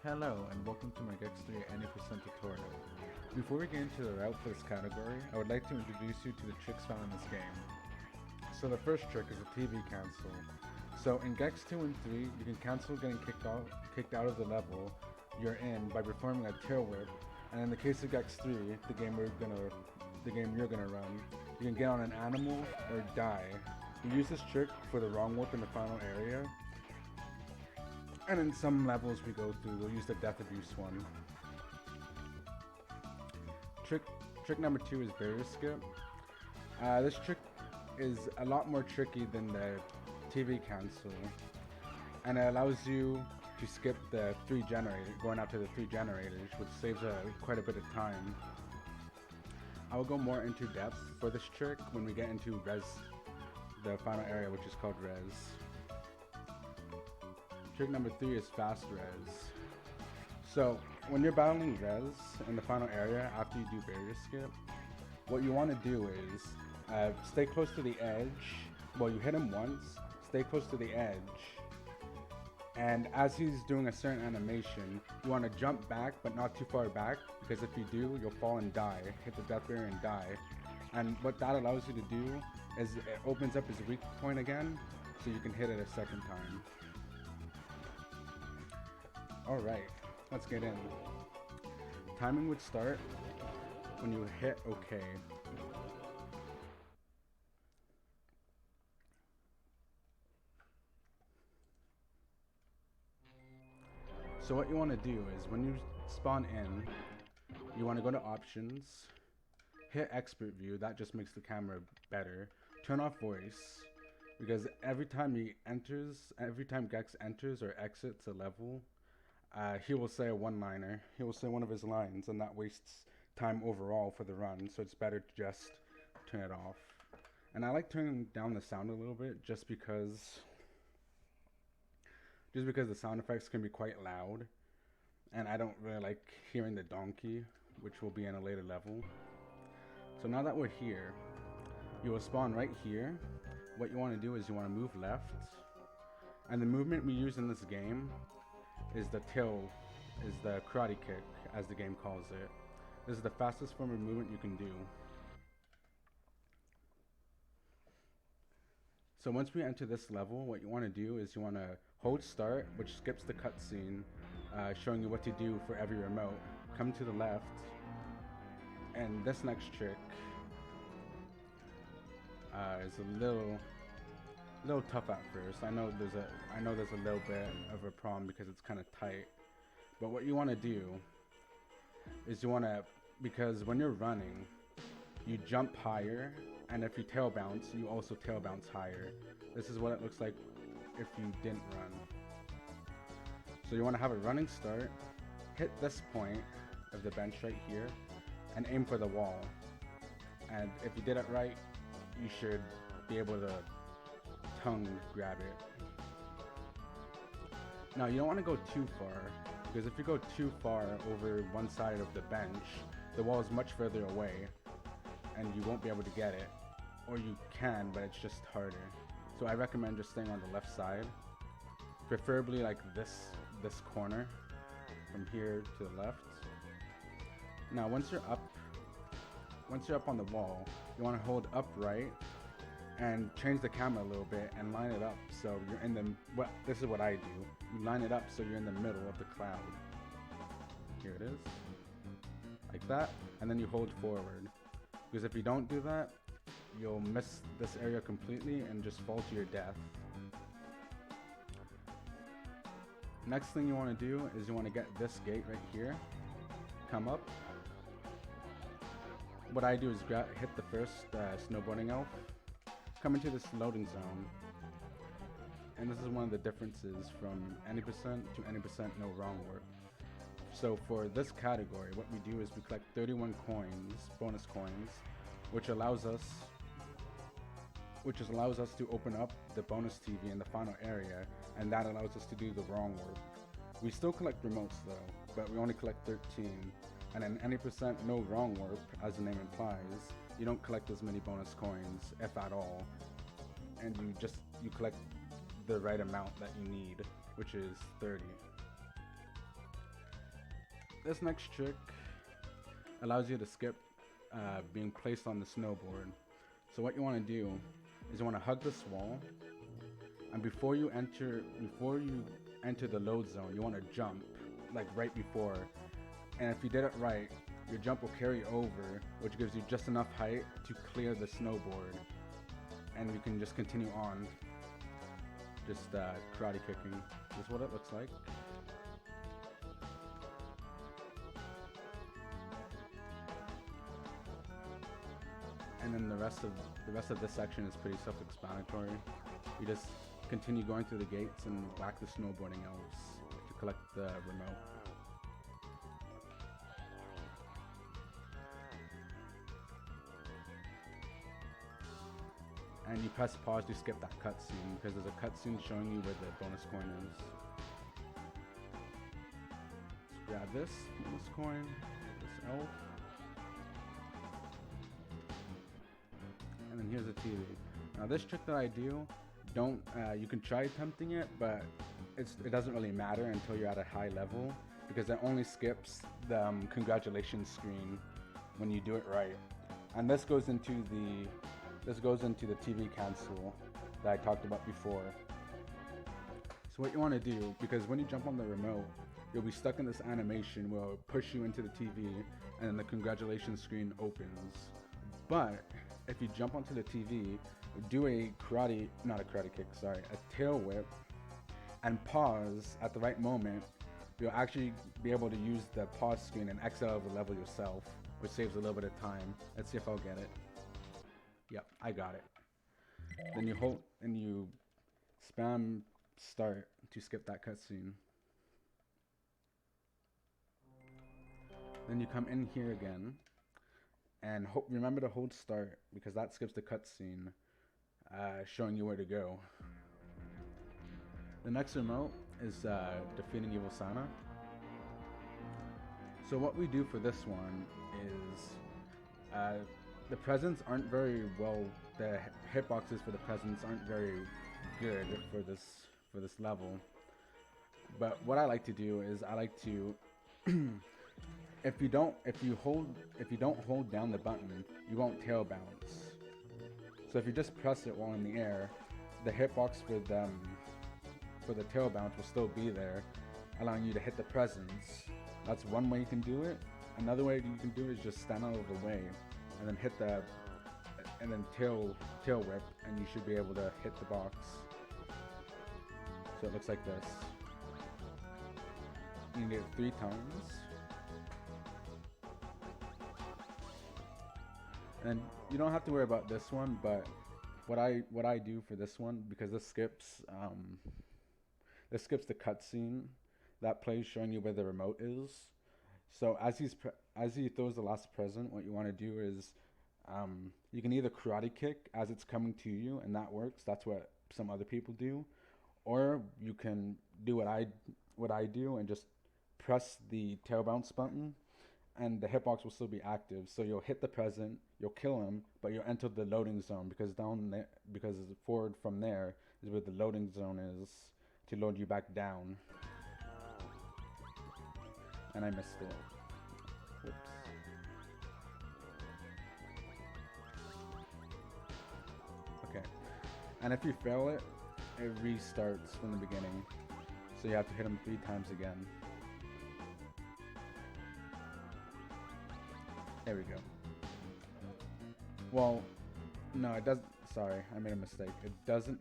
Hello and welcome to my Gex3 Any% tutorial. Before we get into the route for this category, I would like to introduce you to the tricks found in this game. So the first trick is a TV cancel. So in Gex 2 and 3, you can cancel getting kicked out of the level you're in by performing a tail whip, and in the case of Gex 3, the game you're gonna run, you can get on an animal or die. You use this trick for the wrong whip in the final area, and in some levels we go through, we'll use the death abuse one. Trick number 2 is barrier skip. This trick is a lot more tricky than the TV cancel, and it allows you to skip the 3 generators, going after the 3 generators, which saves quite a bit of time. I will go more into depth for this trick when we get into res, the final area, which is called res. Trick number 3 is fast res. So when you're battling res in the final area after you do barrier skip, what you want to do is stay close to the edge. Well, you hit him once, stay close to the edge, and as he's doing a certain animation, you want to jump back but not too far back, because if you do, you'll fall and die, hit the death barrier and die. And what that allows you to do is it opens up his weak point again, so you can hit it a second time. Alright, let's get in. Timing would start when you hit OK. So what you want to do is when you spawn in, you want to go to options, hit expert view, that just makes the camera better. Turn off voice, because every time Gex enters or exits a level, he will say a one-liner. He will say one of his lines, and that wastes time overall for the run, so it's better to just turn it off. And I like turning down the sound a little bit just because the sound effects can be quite loud, and I don't really like hearing the donkey, which will be in a later level. So now that we're here, you will spawn right here. What you want to do is you want to move left, and the movement we use in this game is the karate kick, as the game calls it. This is the fastest form of movement you can do. So once we enter this level, what you want to do is you want to hold start, which skips the cutscene, showing you what to do for every remote. Come to the left, and this next trick is a little tough at first. I know there's a little bit of a problem because it's kind of tight. But what you want to do is because when you're running, you jump higher, and if you tail bounce, you also tail bounce higher. This is what it looks like if you didn't run. So you want to have a running start, hit this point of the bench right here, and aim for the wall. And if you did it right, you should be able to tongue grab it. Now you don't want to go too far, because if you go too far over one side of the bench, the wall is much further away and you won't be able to get it. Or you can, but it's just harder. So I recommend just staying on the left side, preferably like this corner from here to the left. Now once you're up on the wall, you want to hold upright and change the camera a little bit and line it up so you're in the, this is what I do. You line it up so you're in the middle of the cloud. Here it is. Like that, and then you hold forward. Because if you don't do that, you'll miss this area completely and just fall to your death. Next thing you want to do is you want to get this gate right here, come up. What I do is hit the first snowboarding elf, come into this loading zone, and this is one of the differences from Any% to Any% no wrong work. So for this category, what we do is we collect 31 coins, bonus coins, which allows us to open up the bonus TV in the final area, and that allows us to do the wrong work. We still collect remotes though, but we only collect 13, and in Any% no wrong work, as the name implies, you don't collect as many bonus coins, if at all, and you collect the right amount that you need, which is 30. this next trick allows you to skip being placed on the snowboard. So what you want to do is you want to hug this wall, and before you enter the load zone, you want to jump like right before. And if you did it right, your jump will carry over, which gives you just enough height to clear the snowboard, and you can just continue on, just karate kicking. This is what it looks like. And then the rest of this section is pretty self-explanatory. You just continue going through the gates and whack the snowboarding elves to collect the remote. And you press pause to skip that cutscene, because there's a cutscene showing you where the bonus coin is. Let's grab this bonus coin, this elf. And then here's the TV. Now this trick that I do, you can try attempting it, but it doesn't really matter until you're at a high level, because it only skips the congratulations screen when you do it right. And this goes into the TV cancel that I talked about before. So what you want to do, because when you jump on the remote, you'll be stuck in this animation where it'll push you into the TV and then the congratulations screen opens. But if you jump onto the TV, do a tail whip, and pause at the right moment, you'll actually be able to use the pause screen and exit out of the level yourself, which saves a little bit of time. Let's see if I'll get it. Yep, I got it. Then you hold and you spam start to skip that cutscene. Then you come in here again, and remember to hold start, because that skips the cutscene showing you where to go. The next remote is defeating Evil Sana. So what we do for this one is the presents aren't very well. The hitboxes for the presents aren't very good for this level. But what I like to do is I like to if you don't hold down the button, you won't tail bounce. So if you just press it while in the air, the hitbox for the tail bounce will still be there, allowing you to hit the presents. That's one way you can do it. Another way you can do it is just stand out of the way and then hit tail whip, and you should be able to hit the box. So it looks like this. You can get it 3 times. And you don't have to worry about this one, but what I do for this one, because this skips the cutscene that plays showing you where the remote is. So as he throws the last present, what you want to do is you can either karate kick as it's coming to you, and that works. That's what some other people do, or you can do what I do and just press the tail bounce button, and the hitbox will still be active. So you'll hit the present, you'll kill him, but you'll enter the loading zone, because forward from there is where the loading zone is to load you back down. And I missed it. Whoops. Okay. And if you fail it, it restarts from the beginning. So you have to hit him 3 times again. There we go. Well, no, it doesn't. Sorry, I made a mistake. It doesn't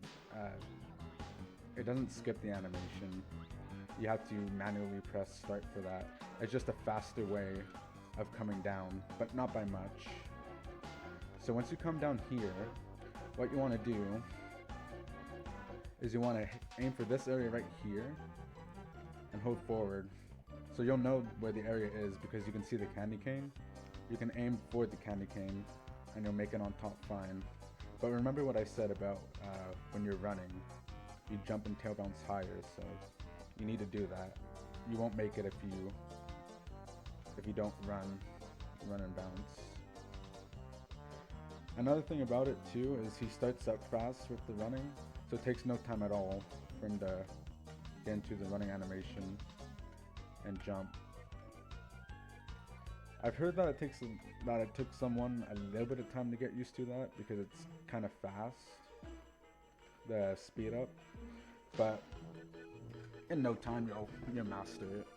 skip the animation. You have to manually press start for that. It's just a faster way of coming down, but not by much. So once you come down here, what you want to do is you want to aim for this area right here and hold forward. So you'll know where the area is because you can see the candy cane. You can aim for the candy cane and you'll make it on top fine. But remember what I said about when you're running, you jump and tail bounce higher, so you need to do that. You won't make it if you don't run and bounce. Another thing about it too is he starts up fast with the running, so it takes no time at all for him to get into the running animation and jump. I've heard that that it took someone a little bit of time to get used to that because it's kind of fast, the speed up, but in no time you'll master it.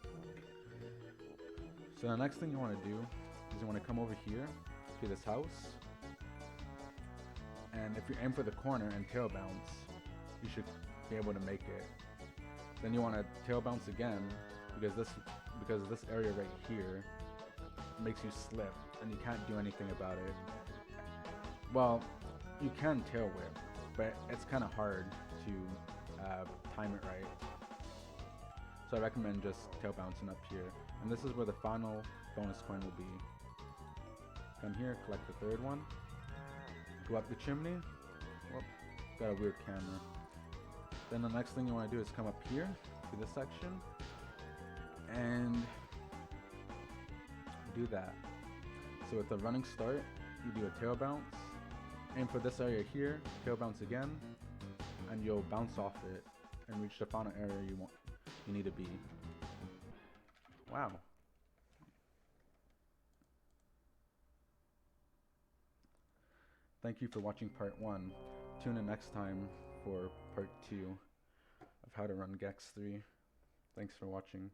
So the next thing you want to do is you want to come over here to this house, and if you aim for the corner and tail bounce, you should be able to make it. Then you want to tail bounce again because this area right here makes you slip and you can't do anything about it. Well, you can tail whip, but it's kind of hard to time it right. So I recommend just tail bouncing up here. And this is where the final bonus coin will be. Come here, collect the third one. Go up the chimney. Whoop, got a weird camera. Then the next thing you want to do is come up here to this section and do that. So with the running start, you do a tail bounce, aim for this area here, tail bounce again, and you'll bounce off it and reach the final area you need to be. Wow. Thank you for watching part 1. Tune in next time for part 2 of how to run Gex 3. Thanks for watching.